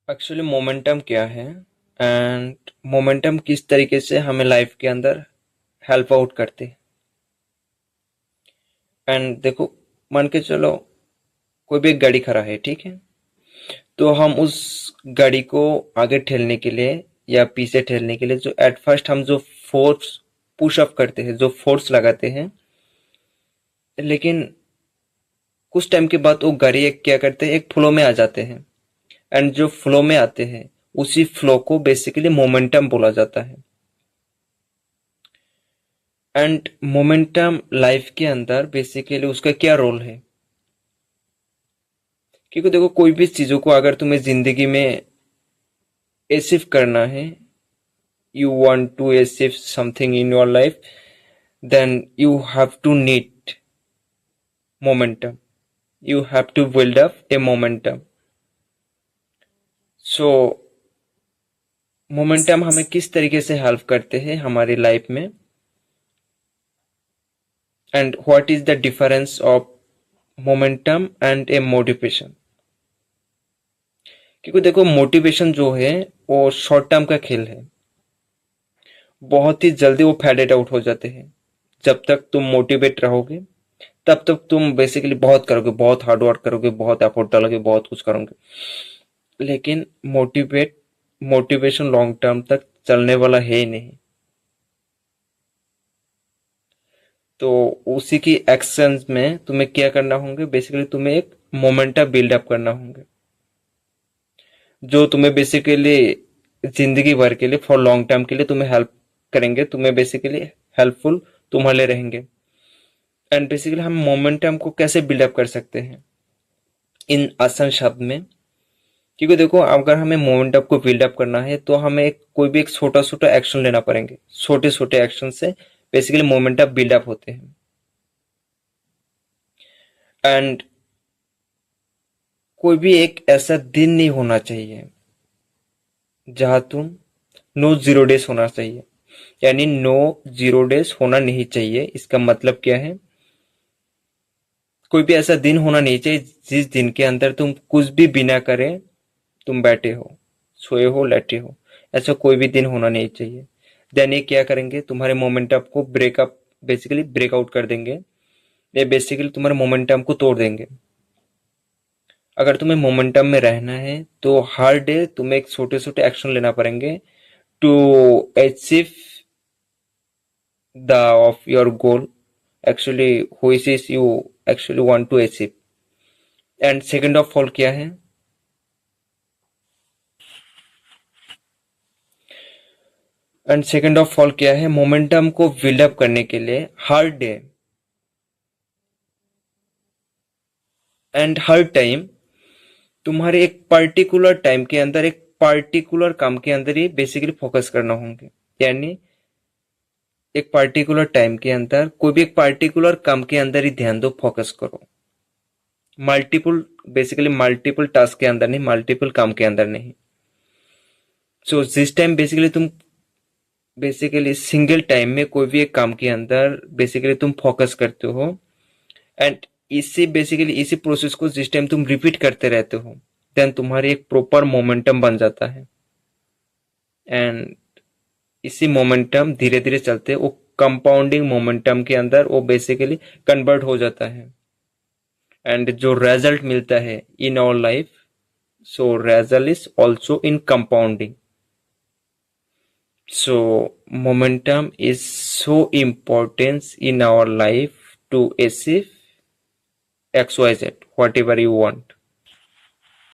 Actually momentum क्या है and momentum किस तरीके से हमें लाइफ के अंदर हेल्प आउट करते हैं। एंड देखो, मान के चलो कोई भी एक गाड़ी खड़ा है, ठीक है। तो हम उस गाड़ी को आगे ठेलने के लिए या पीछे ठेलने के लिए जो एट फर्स्ट हम जो फोर्स पुश अप करते हैं, जो फोर्स लगाते हैं, लेकिन कुछ टाइम के बाद वो गाड़ी एक क्या करते हैं, एक फ्लो में आ जाते हैं। एंड जो फ्लो में आते हैं उसी फ्लो को बेसिकली मोमेंटम बोला जाता है। एंड मोमेंटम लाइफ के अंदर बेसिकली उसका क्या रोल है, क्योंकि देखो कोई भी चीजों को अगर तुम्हें जिंदगी में अचीव करना है, you want to achieve something in your life, then you have to need momentum, you have to build up a momentum. So momentum हमें किस तरीके से हेल्प करते हैं हमारी लाइफ में, and what is the difference of momentum and a motivation. क्योंकि देखो मोटिवेशन जो है वो शॉर्ट टर्म का खेल है, बहुत ही जल्दी वो फेडेड आउट हो जाते हैं। जब तक तुम मोटिवेट रहोगे तब तक तुम बेसिकली बहुत करोगे, बहुत हार्ड वर्क करोगे, बहुत एफर्ट डालोगे, बहुत कुछ करोगे, लेकिन मोटिवेशन लॉन्ग टर्म तक चलने वाला है ही नहीं। तो उसी की एक्शंस में तुम्हें क्या करना होंगे, बेसिकली तुम्हें एक मोमेंटम बिल्डअप करना होंगे, जो तुम्हें बेसिकली जिंदगी भर के लिए, फॉर लॉन्ग टर्म के लिए तुम्हें हेल्प करेंगे, तुम्हें बेसिकली हेल्पफुल तुम्हारे रहेंगे। एंड बेसिकली हम मोमेंटम को कैसे बिल्डअप कर सकते हैं इन आसान शब्द में। क्योंकि देखो अगर हमें मोमेंटम को बिल्डअप करना है तो हमें कोई भी एक छोटा छोटा एक्शन लेना पड़ेंगे, छोटे छोटे एक्शन से बेसिकली मोमेंटम बिल्डअप होते हैं। एंड कोई भी एक ऐसा दिन नहीं होना चाहिए जहां तुम नो जीरो डेज होना चाहिए, यानी नो जीरो डेज होना नहीं चाहिए। इसका मतलब क्या है, कोई भी ऐसा दिन होना नहीं चाहिए जिस दिन के अंदर तुम कुछ भी बिना करे तुम बैठे हो, सोए हो, लेटे हो। ऐसा कोई भी दिन होना नहीं चाहिए। देन ये क्या करेंगे, तुम्हारे मोमेंटम को ब्रेकअप, बेसिकली ब्रेकआउट कर देंगे। ये बेसिकली तुम्हारे मोमेंटम को तोड़ देंगे। अगर तुम्हें मोमेंटम में रहना है तो हर डे तुम्हें एक छोटे छोटे एक्शन लेना पड़ेंगे to achieve the of your goal, actually which is you actually want to achieve। And second of all क्या है, मोमेंटम को बिल्डअप करने के लिए हर डे एंड हर टाइम तुम्हारे एक पर्टिकुलर टाइम के अंदर, एक पर्टिकुलर काम के अंदर ही बेसिकली फोकस करना होंगे। यानी एक पर्टिकुलर टाइम के अंदर कोई भी एक पर्टिकुलर काम के अंदर ही ध्यान दो, फोकस करो। बेसिकली मल्टीपल टास्क के अंदर नहीं, मल्टीपल काम के अंदर नहीं। सो जिस टाइम बेसिकली तुम बेसिकली सिंगल टाइम में कोई भी एक काम के अंदर बेसिकली तुम फोकस करते हो, एंड इसी प्रोसेस को जिस टाइम तुम रिपीट करते रहते हो, देन तुम्हारी एक प्रॉपर मोमेंटम बन जाता है। एंड इसी मोमेंटम धीरे धीरे चलते वो कंपाउंडिंग मोमेंटम के अंदर वो बेसिकली कन्वर्ट हो जाता है। एंड जो रिजल्ट मिलता है in our life, so result is also in compounding. So momentum is so important in our life to achieve XYZ, whatever you want.